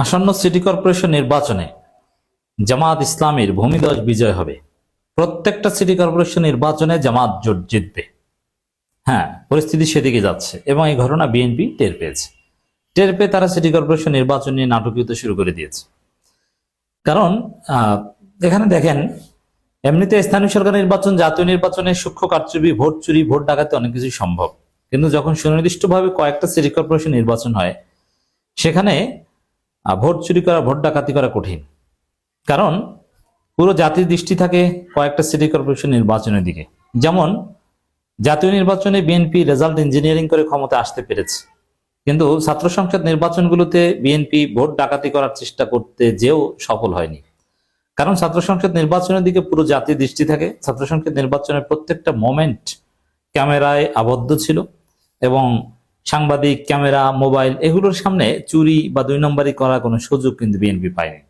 আসন্ন city corporation নির্বাচনে জামাত ইসলামীর ভূমিধস বিজয় হবে। প্রত্যেকটা সিটি কর্পোরেশন নির্বাচনে জামাত জোট জিতবে। হ্যাঁ, পরিস্থিতি সেদিকে যাচ্ছে এবং এই ঘটনা বিএনপি টের পেয়েছে। টের পেয়ে তারা সিটি কর্পোরেশন নির্বাচন নিয়ে নাটকীয়তা শুরু করে দিয়েছে। কারণ এখানে দেখেন, এমনিতে স্থানীয় সরকার নির্বাচন, জাতীয় নির্বাচনে সূক্ষ্ম কারচুপি, ভোট চুরি, ভোট ডাকাতি অনেক কিছুই সম্ভব। কিন্তু যখন সুনির্দিষ্টভাবে কয়েকটা সিটি কর্পোরেশন নির্বাচন হয়, সেখানে ভোট চুরি করা, ভোট ডাকাতি করা কঠিন। কারণ পুরো জাতির দৃষ্টি থাকে কয়েকটা সিটি কর্পোরেশন নির্বাচনের দিকে। যেমন জাতীয় নির্বাচনে বিএনপি রেজাল্ট ইঞ্জিনিয়ারিং করে ক্ষমতা আসতে পেরেছে, কিন্তু ছাত্র সংসদ নির্বাচনগুলোতে বিএনপি ভোট ডাকাতি করার চেষ্টা করতে যেও সফল হয়নি। কারণ ছাত্র সংসদ নির্বাচনের দিকে পুরো জাতির দৃষ্টি থাকে। ছাত্র সংসদ নির্বাচনের প্রত্যেকটা মোমেন্ট ক্যামেরায় আবদ্ধ ছিল এবং সাংবাদিক, ক্যামেরা, মোবাইল এগুলোর সামনে চুরি বা দুই নম্বরই করার কোনো সুযোগ কিন্তু বিএনপি পায়নি।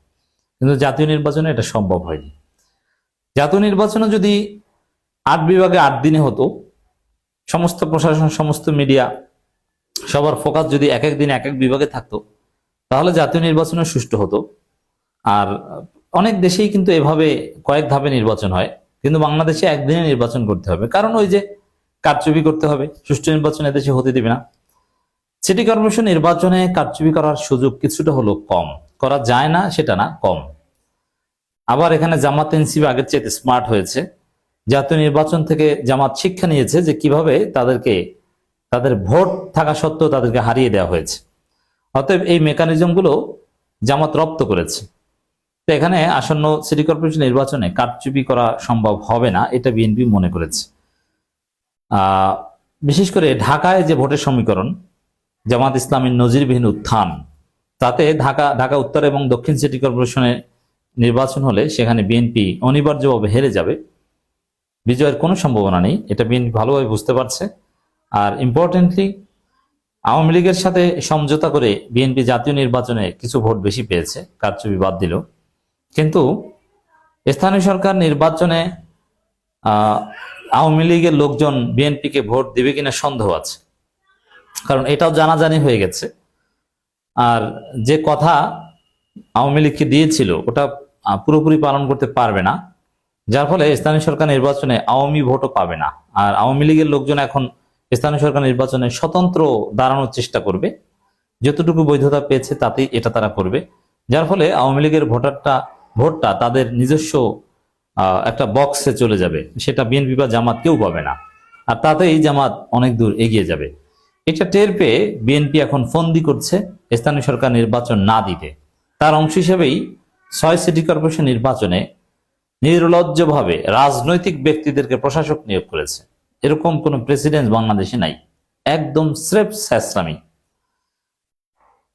কিন্তু জাতীয় নির্বাচনে এটা সম্ভব হয়নি। জাতীয় নির্বাচনে যদি 8 বিভাগে 8 দিনে হতো, সমস্ত প্রশাসন, সমস্ত মিডিয়া, সবার ফোকাস যদি এক এক দিন এক এক বিভাগে থাকতো, তাহলে জাতীয় নির্বাচনে সুষ্ঠু হতো। আর অনেক দেশেই কিন্তু এভাবে কয়েক ধাপে নির্বাচন হয়, কিন্তু বাংলাদেশে একদিনে নির্বাচন করতে হবে। কারণ ওই যে কারচুপি করতে হবে, সুষ্ঠু নির্বাচন এদেশে হতে দিবে না। সিটি কর্পোরেশন নির্বাচনে কারচুপি করার সুযোগ কিছুটা হলো কম, করা যায় না সেটা না, কম। আবার এখানে জামাত এনসিপি আগের চেয়ে স্মার্ট হয়েছে। জাতীয় নির্বাচন থেকে জামাত শিক্ষা নিয়েছে যে কিভাবে তাদের ভোট থাকা সত্ত্বেও তাদেরকে হারিয়ে দেওয়া হয়েছে। অতএব এই মেকানিজমগুলো জামাত রপ্ত করেছে। তো এখানে আসন্ন সিটি কর্পোরেশন নির্বাচনে কারচুপি করা সম্ভব হবে না, এটা বিএনপি মনে করেছে। বিশেষ করে ঢাকায় যে ভোটের সমীকরণ, জামাত ইসলামীর নজিরবিহীন উত্থান, তাতে ঢাকা উত্তর এবং দক্ষিণ সিটি কর্পোরেশনে নির্বাচন হলে সেখানে বিএনপি অনিবার্যভাবে হেরে যাবে। বিজয়ের কোনো সম্ভাবনা নেই, এটা বিএনপি ভালোভাবে বুঝতে পারছে। আর ইম্পর্টেন্টলি, আওয়ামী লীগের সাথে সমঝোতা করে বিএনপি জাতীয় নির্বাচনে কিছু ভোট বেশি পেয়েছে, কারচুপি বাদ দিল। কিন্তু স্থানীয় সরকার নির্বাচনে আওয়ামী লীগের লোকজন বিএনপিকে ভোট দেবে কিনা সন্দেহ আছে। কারণ এটাও জানাজানি হয়ে গেছে। আর যে কথা আওয়ামী লীগকে দিয়েছিল ওটা পুরোপুরি পালন করতে পারবে না, যার ফলে স্থানীয় সরকার নির্বাচনে আওয়ামী ভোটও পাবে না। আর আওয়ামী লীগের লোকজন এখন স্থানীয় সরকার নির্বাচনে স্বতন্ত্র দাঁড়ানোর চেষ্টা করবে। যতটুকু বৈধতা পেয়েছে তাতেই এটা তারা করবে, যার ফলে আওয়ামী লীগের ভোটটা তাদের নিজস্ব একটা বক্সে চলে যাবে, সেটা বিএনপি বা জামাত কেউ পাবে না। আর তাতেই জামাত অনেক দূর এগিয়ে যাবে। এটা টের পেয়ে বিএনপি এখন ফন্দি করছে স্থানীয় সরকার নির্বাচন না দিতে। তার অংশ হিসেবেই 6 সিটি কর্পোরেশন নির্বাচনে নির্লজ্জভাবে রাজনৈতিক ব্যক্তিদেরকে প্রশাসক নিয়োগ করেছে। এরকম কোন প্রেসিডেন্ট বাংলাদেশে নাই। একদম স্রেফ স্যাসরামি।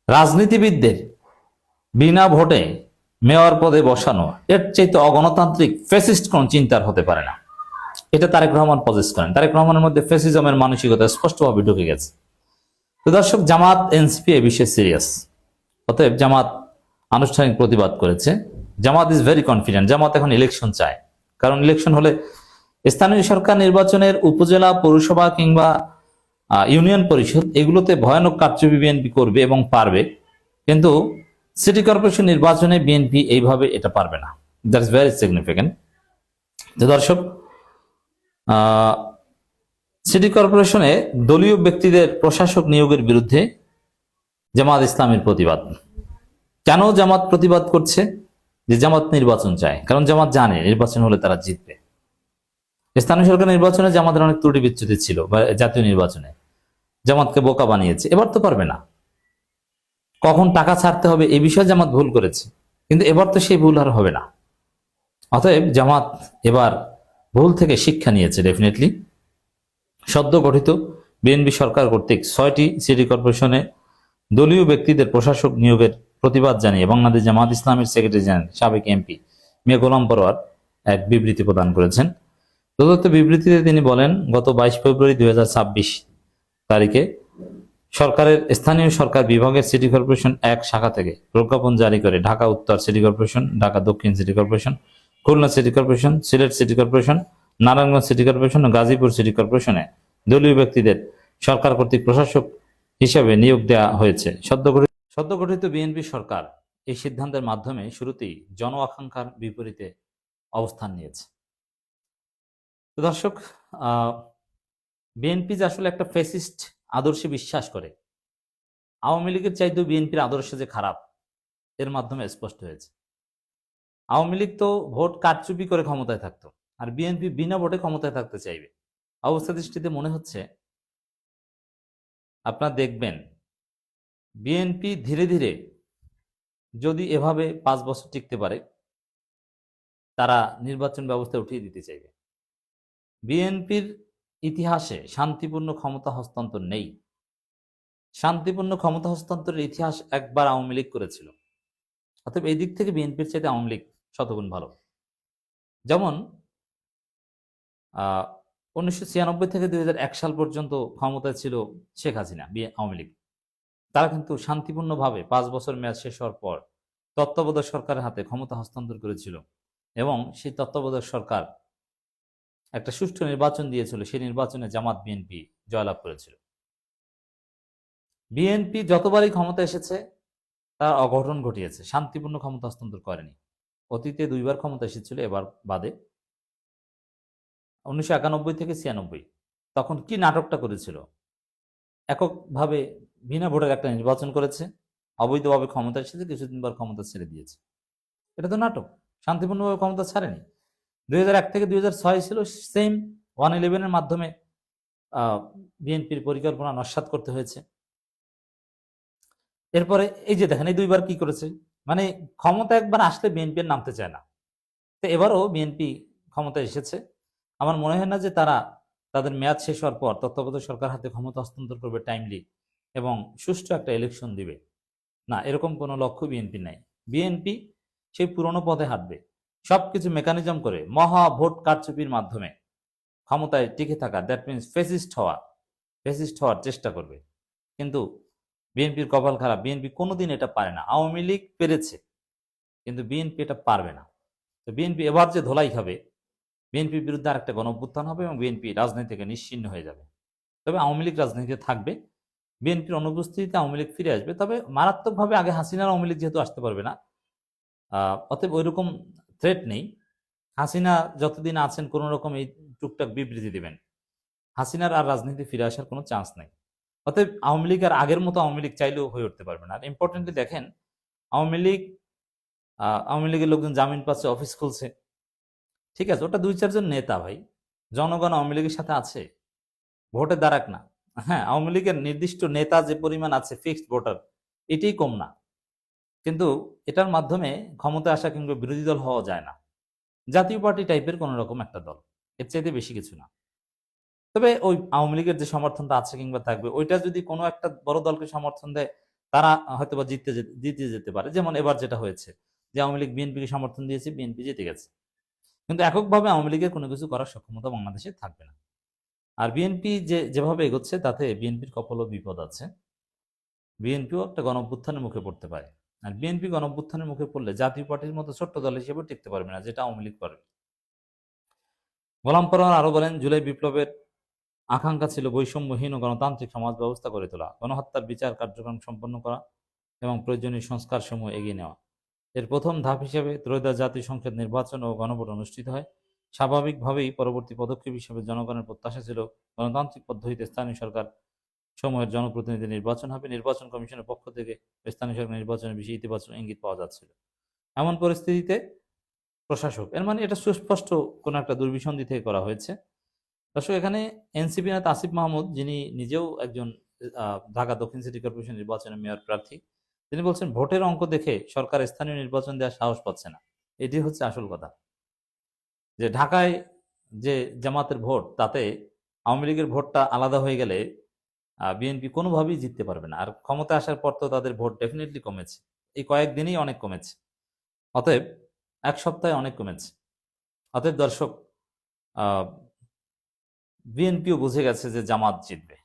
রাজনীতিবিদদের বিনা ভোটে মেয়র পদে বসানো, এর চাইতে অগণতান্ত্রিক ফ্যাসিস্ট কোন চিন্তার হতে পারে না। এটা তারেক রহমান পজেস করেন। তারেক রহমানের মধ্যে ফ্যাসিজমের মানসিকতা স্পষ্টভাবে ঢুকে গেছে। তো দর্শক, জামাত এনসিপি এ বিষয়ে সিরিয়াস। অতএব জামাত আনুষ্ঠানিক প্রতিবাদ করেছে। জামাত ইজ ভেরি কনফিডেন্ট। জামাত এখন ইলেকশন চায়, কারণ ইলেকশন হলে স্থানীয় সরকার নির্বাচনের উপজেলা, পৌরসভা কিংবা ইউনিয়ন পরিষদ এগুলোতে ভয়ানক কারচুপি বিএনপি করবে এবং পারবে। কিন্তু সিটি কর্পোরেশন নির্বাচনে বিএনপি এইভাবে এটা পারবে না। That's very significant. তো দর্শক, সিটি কর্পোরেশনে দলীয় ব্যক্তিদের প্রশাসক নিয়োগের বিরুদ্ধে জামাত ইসলামের প্রতিবাদ। কেন জামাত প্রতিবাদ করছে? যে জামাত নির্বাচন চায়, কারণ জামাত জানে নির্বাচন হলে তারা জিতবে। স্থানীয় সরকার নির্বাচনে জামাতের অনেক ত্রুটি বিচ্যুতি ছিল, বা জাতীয় নির্বাচনে জামাতকে বোকা বানিয়েছে। এবার তো পারবে না। কখন টাকা ছাড়তে হবে এই বিষয়ে জামাত ভুল করেছে, কিন্তু এবার তো সেই ভুল আর হবে না। অতএব জামাত এবার ভুল থেকে শিক্ষা নিয়েছে ডেফিনেটলি। সদ্য গঠিত বিএনপি সরকার কর্তৃক 6টি সিটি কর্পোরেশনে দলীয় ব্যক্তিদের প্রশাসক নিয়োগের প্রতিবাদ জানিয়ে বাংলাদেশ জামাত ইসলামের সেক্রেটারি জেনারেল সাবেক এমপি মিয়া গোলাম পরোয়ার এক বিবৃতি প্রদান করেছেন। প্রদত্ত বিবৃতিতে তিনি বলেন, গত 22 ফেব্রুয়ারি 2026 তারিখে সরকারের স্থানীয় সরকার বিভাগের সিটি কর্পোরেশন 1 শাখা থেকে প্রজ্ঞাপন জারি করে ঢাকা উত্তর সিটি কর্পোরেশন, ঢাকা দক্ষিণ city corporation, Khulna city corporation, Sylhet city corporation, Narayanganj city corporation ও গাজীপুর সিটি কর্পোরেশনে দলীয় ব্যক্তিদের সরকার কর্তৃক প্রশাসক হিসেবে নিয়োগ দেওয়া হয়েছে। সদ্য গঠিত বিএনপি সরকার এই সিদ্ধান্তের মাধ্যমে শুরুতেই জন আকাঙ্ক্ষার বিপরীতে অবস্থান নিয়েছে। তো দর্শক, বিএনপি যে আসলে একটা ফ্যাসিস্ট আদর্শে বিশ্বাস করে, আওয়ামী লীগের চাইতেও বিএনপির আদর্শ যে খারাপ, এর মাধ্যমে স্পষ্ট হয়েছে। আওয়ামী লীগ তো ভোট কারচুপি করে ক্ষমতায় থাকতো, আর বিএনপি বিনা ভোটে ক্ষমতায় থাকতে চাইবে। অবস্থা দৃষ্টিতে মনে হচ্ছে, আপনারা দেখবেন বিএনপি ধীরে ধীরে যদি এভাবে 5 বছর টিকতে পারে, তারা নির্বাচন ব্যবস্থা উঠিয়ে দিতে চাইবে। বিএনপির ইতিহাসে শান্তিপূর্ণ ক্ষমতা হস্তান্তর নেই। শান্তিপূর্ণ ক্ষমতা হস্তান্তরের ইতিহাস একবার আওয়ামী লীগ করেছিল। অতএব এই দিক থেকে বিএনপির চাইতে আওয়ামী লীগ শতগুণ ভালো। যেমন 1996 থেকে 2001 সাল পর্যন্ত ক্ষমতায় ছিল শেখ হাসিনা, আওয়ামী লীগ। তারা কিন্তু শান্তিপূর্ণভাবে 5 বছর মেয়াদ শেষ হওয়ার পর তত্ত্বাবধায়ক সরকারের হাতে ক্ষমতা হস্তান্তর করেছিল, এবং সেই তত্ত্বাবধায়ক সরকার একটা সুষ্ঠু নির্বাচন দিয়েছিল। সেই নির্বাচনে জামাত বিএনপি জয়লাভ করেছিল। বিএনপি যতবারই ক্ষমতা এসেছে তার অঘটন ঘটিয়েছে, শান্তিপূর্ণ ক্ষমতা হস্তান্তর করেনি। অতীতে 2বার ক্ষমতা এসেছিল, এবার বাদে 1991 থেকে 96। তখন কি নাটকটা করেছিল? এককভাবে বিনা ভোটের একটা নির্বাচন করেছে, অবৈধভাবে ক্ষমতা এসেছে, কিছুদিন পর ক্ষমতা ছেড়ে দিয়েছে। এটা তো নাটক, শান্তিপূর্ণভাবে ক্ষমতা ছাড়েনি। 2001 থেকে 2006 ছিল সেম 111-এর মাধ্যমে বিএনপির পরিকল্পনা নস্যাৎ করতে হয়েছে। এরপরে এই যে দেখেন, এই 2বার কি করেছে, মানে ক্ষমতা একবার আসলে বিএনপি নামতে চায় না। তো এবারও বিএনপি ক্ষমতা এসেছে। আমার মনে হয় না যে তারা তাদের মেয়াদ শেষ হওয়ার পর তত্ত্বাবধায়ক সরকার হাতে ক্ষমতা হস্তান্তর করবে টাইমলি এবং সুষ্ঠু একটা ইলেকশন দিবে। না, এরকম কোনো লক্ষ্য বিএনপি নাই। বিএনপি সেই পুরনো পথে হাঁটবে, সবকিছু মেকানিজম করে মহা ভোট কারচুপির মাধ্যমে ক্ষমতায় টিকে থাকা, দ্যাট মিনস ফেসিস্ট হওয়ার চেষ্টা করবে। কিন্তু বিএনপির কপাল খারাপ, বিএনপি কোনোদিন এটা পারে না। আওয়ামী লীগ পেরেছে, কিন্তু বিএনপি এটা পারবে না। তো বিএনপি এবার যে ধোলাই খাবে, বিএনপির বিরুদ্ধে আরেকটা গণঅভ্যুত্থান হবে এবং বিএনপি রাজনীতি থেকে নিশ্চিহ্ন হয়ে যাবে। তবে আওয়ামী লীগ রাজনীতিতে থাকবে, বিএনপির অনুপস্থিতিতে আওয়ামী লীগ ফিরে আসবে। তবে মারাত্মকভাবে আগে হাসিনার আওয়ামী লীগ যেহেতু আসতে পারবে না, অতএব ওই রকম থ্রেট নেই। হাসিনা যতদিন আছেন কোনো রকম এই টুকটাক বিবৃতি দিবেন, হাসিনার আর রাজনীতি ফিরে আসার কোনো চান্স নেই। অতএব আওয়ামী লীগ আর আগের মতো আওয়ামী লীগ চাইলেও হয়ে উঠতে পারবে না। আর ইম্পর্টেন্টলি দেখেন, আওয়ামী লীগের লোকজন জামিন পাচ্ছে, অফিস খুলছে, ঠিক আছে, ওটা 2-4 জন নেতা ভাই। জনগণ আওয়ামী লীগের সাথে আছে, ভোটে দাঁড়াক না। হ্যাঁ, আওয়ামী লীগের নির্দিষ্ট নেতা যে পরিমাণ আছে, ফিক্সড ভোটার, এটাই কম না। কিন্তু এটার মাধ্যমে ক্ষমতায় আসা কিংবা বিরোধী দল হওয়া যায় না। জাতীয় পার্টি টাইপের কোন রকম একটা দল, এর চাইতে বেশি কিছু না। তবে ওই আওয়ামী লীগের যে সমর্থনটা আছে কিংবা থাকবে, ওইটা যদি কোনো একটা বড় দলকে সমর্থন দেয়, তারা হয়তোবা জিতে যেতে পারে। যেমন এবার যেটা হয়েছে, যে আওয়ামী লীগ বিএনপিকে সমর্থন দিয়েছে, বিএনপি জিতে গেছে। কিন্তু এককভাবে আওয়ামী লীগের কোনো কিছু করার সক্ষমতা বাংলাদেশে থাকবে না। আর বিএনপি যেভাবে এগোচ্ছে, তাতে বিএনপির কপালও বিপদ আছে। বিএনপিও একটা গণঅভ্যুত্থানের মুখে পড়তে পারে। আর বিএনপি গণঅভ্যুত্থানের মুখে পড়লে জাতীয় পার্টির মতো ছোট্ট দল হিসেবে টিকতে পারবে না, যেটা আওয়ামী লীগ পারবে। গোলাম পরোয়ার আরো বলেন, জুলাই বিপ্লবের আকাঙ্ক্ষা ছিল বৈষম্যহীন ও গণতান্ত্রিক সমাজ ব্যবস্থা গড়ে তোলা, গণহত্যার বিচার কার্যক্রম সম্পন্ন করা এবং প্রয়োজনীয় সংস্কার সমূহ এগিয়ে নেওয়া। এর প্রথম ধাপ হিসেবে ত্রয়োদশ জাতীয় সংসদ নির্বাচন ও গণভোট অনুষ্ঠিত হয়। স্বাভাবিকভাবেই পরবর্তী পদক্ষেপ হিসেবে জনগণের প্রত্যাশা ছিল গণতান্ত্রিক পদ্ধতিতে স্থানীয় সরকার সমূহের জনপ্রতিনিধি নির্বাচন হবে। নির্বাচন কমিশনের পক্ষ থেকে স্থানীয় সরকার নির্বাচনের বিষয়ে ইতিবাচক ইঙ্গিত পাওয়া যাচ্ছিল। এমন পরিস্থিতিতে প্রশাসক, এর মানে এটা সুস্পষ্ট কোন একটা দুর্বিসন্ধি থেকে করা হয়েছে। দর্শক, এখানে এনসিপি নেতা আসিফ মাহমুদ, যিনি নিজেও একজন ঢাকা দক্ষিণ সিটি কর্পোরেশন নির্বাচনের মেয়র প্রার্থী, তিনি বলছেন ভোটের অঙ্ক দেখে সরকার স্থানীয় নির্বাচন দেওয়ার সাহস পাচ্ছে না। এটি হচ্ছে আসল কথা, যে ঢাকায় যে জামাতের ভোট, তাতে আওয়ামী লীগের ভোটটা আলাদা হয়ে গেলে বিএনপি কোনোভাবেই জিততে পারবে না। আর ক্ষমতা আসার পর তো তাদের ভোট ডেফিনেটলি কমেছে, এই কয়েকদিনেই অনেক কমেছে। অতএব 1 সপ্তাহে অনেক কমেছে। অতএব দর্শক, বিএনপিও বুঝে গেছে যে জামাত জিতবে।